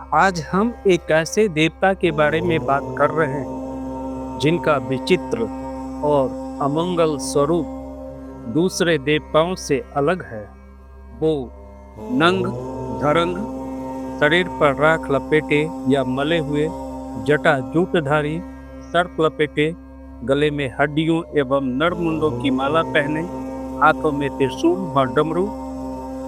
आज हम एक ऐसे देवता के बारे में बात कर रहे हैं जिनका विचित्र और अमंगल स्वरूप दूसरे देवताओं से अलग है। वो नंग धरंग, शरीर पर राख लपेटे या मले हुए, जटा जूटधारी, सर्प लपेटे, गले में हड्डियों एवं नरमुंडों की माला पहने, हाथों में त्रिशूल व डमरू,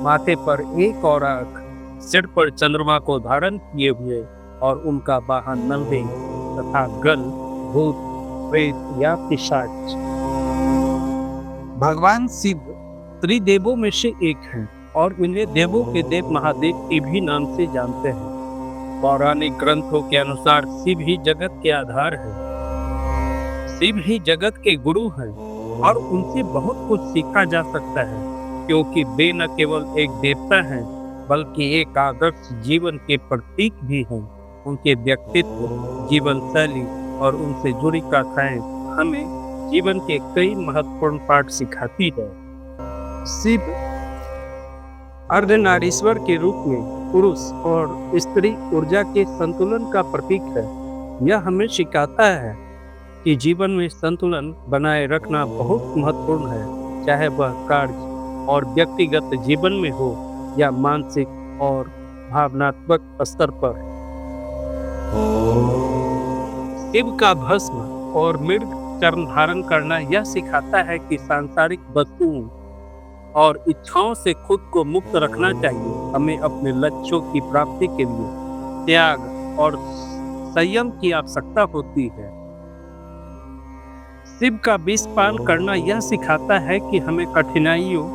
माथे पर एक और आंख, सिर पर चंद्रमा को धारण किए हुए और उनका वाहन नंदी तथा गल भूत प्रेत या पिशाच। भगवान शिव त्रिदेवों में से एक हैं और इन्हें देवों के देव महादेव के भी नाम से जानते हैं। पौराणिक ग्रंथों के अनुसार शिव ही जगत के आधार है। शिव ही जगत के गुरु हैं और उनसे बहुत कुछ सीखा जा सकता है, क्योंकि वे न केवल एक देवता हैं बल्कि एक आदर्श जीवन के प्रतीक भी हैं। उनके व्यक्तित्व, जीवन शैली और उनसे जुड़ी कथाएं हमें जीवन के कई महत्वपूर्ण पाठ सिखाती है। शिव अर्धनारीश्वर के रूप में पुरुष और स्त्री ऊर्जा के संतुलन का प्रतीक है। यह हमें सिखाता है कि जीवन में संतुलन बनाए रखना बहुत महत्वपूर्ण है, चाहे वह कार्य और व्यक्तिगत जीवन में हो या मानसिक और भावनात्मक स्तर पर। शिव का भस्म और मृग चर्म धारण करना यह सिखाता है कि सांसारिक वस्तुओं और इच्छाओं से खुद को मुक्त रखना चाहिए। हमें अपने लक्ष्यों की प्राप्ति के लिए त्याग और संयम की आवश्यकता होती है। शिव का विष पान करना यह सिखाता है कि हमें कठिनाइयों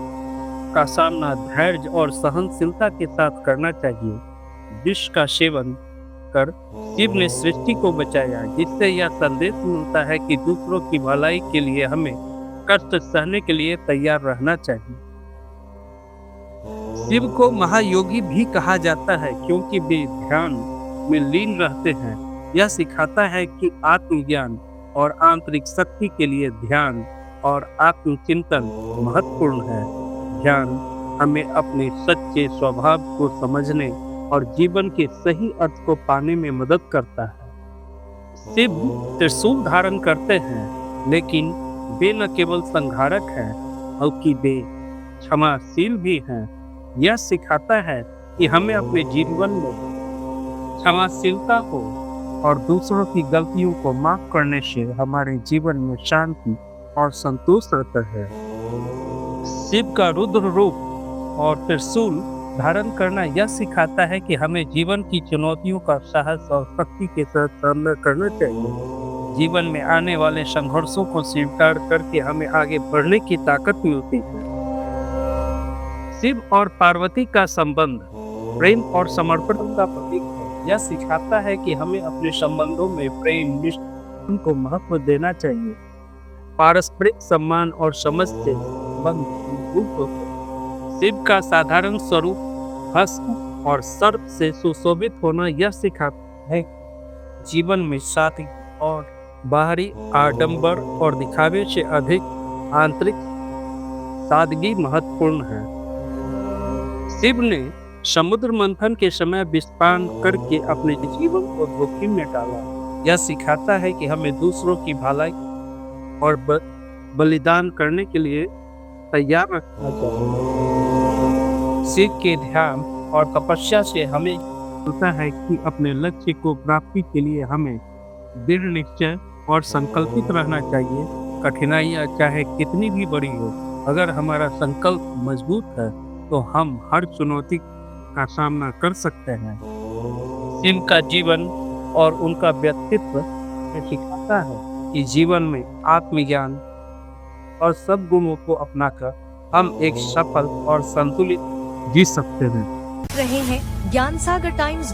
का सामना धैर्य और सहनशीलता के साथ करना चाहिए। विष का सेवन कर शिव ने सृष्टि को बचाया, जिससे यह संदेश मिलता है कि दूसरों की भलाई के लिए हमें कष्ट सहने के लिए तैयार रहना चाहिए। शिव को महायोगी भी कहा जाता है क्योंकि वे ध्यान में लीन रहते हैं। यह सिखाता है कि आत्मज्ञान और आंतरिक शक्ति के लिए ध्यान और आत्मचिंतन महत्वपूर्ण है। ध्यान हमें अपने सच्चे स्वभाव को समझने और जीवन के सही अर्थ को पाने में मदद करता है। शिव त्रिशूल धारण करते हैं, लेकिन वे न केवल संहारक हैं बल्कि वे क्षमाशील भी हैं। यह सिखाता है कि हमें अपने जीवन में क्षमाशीलता को और दूसरों की गलतियों को माफ करने से हमारे जीवन में शांति और संतोष रहता है। शिव का रुद्र रूप और त्रिशूल धारण करना यह सिखाता है कि हमें जीवन की चुनौतियों का साहस और शक्ति के साथ सामना करना चाहिए। जीवन में आने वाले संघर्षों को स्वीकार करके हमें आगे बढ़ने की ताकत मिलती है। शिव और पार्वती का संबंध प्रेम और समर्पण का प्रतीक है। यह सिखाता है कि हमें अपने संबंधों में प्रेम, निष्ठा को महत्व देना चाहिए। पारस्परिक सम्मान और समझ से मजबूत होते हैं। शिव का साधारण स्वरूप भस्म और सर्प से सुशोभित होना यह सिखाता है जीवन में सादगी और बाहरी आडंबर और दिखावे से अधिक आंतरिक सादगी महत्वपूर्ण है। शिव ने समुद्र मंथन के समय विषपान करके अपने जीवन को जोखिम में डाला। यह सिखाता है कि हमें दूसरों की भलाई और बलिदान करने के लिए तैयार रखना चाहिए। शिव के ध्यान और तपस्या से हमें मिलता है कि अपने लक्ष्य को प्राप्ति के लिए हमें दृढ़ निश्चय और संकल्पित रहना चाहिए। कठिनाइयाँ चाहे कितनी भी बड़ी हो, अगर हमारा संकल्प मजबूत है तो हम हर चुनौती का सामना कर सकते हैं। शिव का जीवन और उनका व्यक्तित्व सिखाता है कि जीवन में आत्मज्ञान और सब गुणों को अपनाकर हम एक सफल और संतुलित जी सकते हैं। रहे हैं ज्ञानसागर टाइम्स